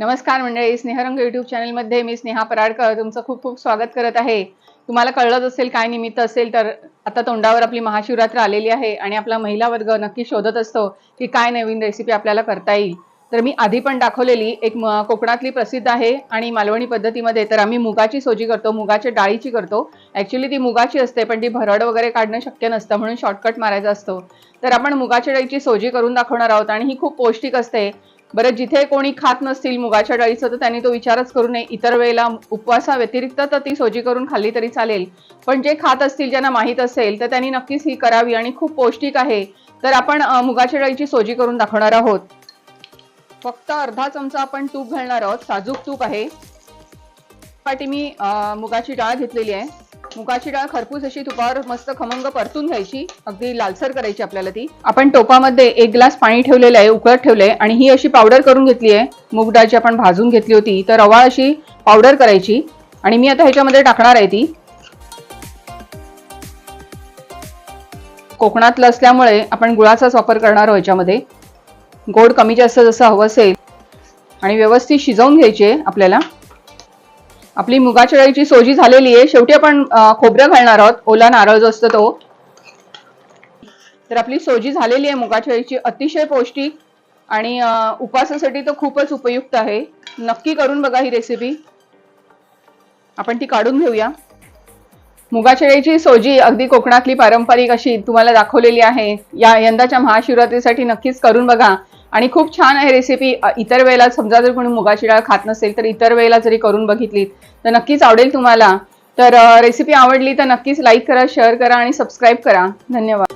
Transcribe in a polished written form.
नमस्कार मंडळी, स्नेहरंग यूट्यूब चॅनलमध्ये मी स्नेहा पराडकर तुमचं खूप खूप स्वागत करत आहे। तुम्हाला कळलंच असेल काय निमित्त असेल तर आता तोंडावर आपली महाशिवरात्र आलेली आहे आणि आपला महिला वर्ग नक्की शोधत असतो की काय नवीन रेसिपी आपल्याला करता येईल। तर मी आधी पण दाखवलेली एक कोकणातली प्रसिद्ध आहे आणि मालवणी पद्धतीमध्ये तर आम्ही मुगाची सोजी करतो, मुगाच्या डाळीची करतो। ॲक्च्युअली ती मुगाची असते पण ती भरड वगैरे काढणं शक्य नसतं म्हणून शॉर्टकट मारायचा असतो। तर आपण मुगाच्या डाळीची सोजी करून दाखवणार आहोत आणि ही खूप पौष्टिक असते। बरं, जिथे कोणी खात नसतील मुगाच्या डाळीचं तर त्यांनी तो विचारच करू नये। इतर वेळेला उपवासा व्यतिरिक्त तर ती सोजी करून खाल्ली तरी चालेल, पण जे खात असतील ज्यांना माहीत असेल तर त्यांनी नक्कीच ही करावी आणि खूप पौष्टिक आहे। तर आपण मुगाच्या डाळीची सोजी करून दाखवणार आहोत। फक्त अर्धा चमचा आपण तूप घालणार आहोत, साजूक तूप आहे। पाठी मी मुगाची डाळ घेतलेली आहे। मुगाची डाळ खरपूस अशी तुपावर मस्त खमंग परतून घ्यायची, अगदी लालसर करायची आपल्याला ती। आपण टोपामध्ये 1 ग्लास पाणी ठेवलेलं आहे, उकळत ठेवलंय आणि ही अशी पावडर करून घेतली आहे। मूग डाळची आपण भाजून घेतली होती तर रवा अशी पावडर करायची आणि मी आता ह्याच्यामध्ये टाकणार आहे ती। कोकणातलं असल्यामुळे आपण गुळाचाच वापर करणार आहोत ह्याच्यामध्ये। गोड कमी जास्त जसं हवं असेल आणि व्यवस्थित शिजवून घ्यायचे आपल्याला। आपली मुगाच्या डाळीची सोजी झालेली आहे। शेवटी आपण खोबरं घालणार आहोत, ओला नारळ जो असतो तो। तर आपली सोजी झालेली आहे मुगाच्या डाळीची, अतिशय पौष्टिक आणि उपवासासाठी तर खूपच उपयुक्त आहे। नक्की करून बघा ही रेसिपी। आपण ती काढून घेऊया। मुगाच्या डाळीची सोजी अगदी कोकणातली पारंपरिक अशी तुम्हाला दाखवलेली आहे। यंदाच्या महाशिवरात्रीसाठी नक्कीच करून बघा आणि खूप छान आहे रेसिपी। इतर वेळेला समजा जर कोणी मुगाची डाळ खात नसेल तर इतर वेळेला जरी करून बघितलीत तर नक्कीच आवडेल तुम्हाला। तर रेसिपी आवडली तर नक्कीच लाईक करा, शेअर करा आणि सबस्क्राईब करा। धन्यवाद।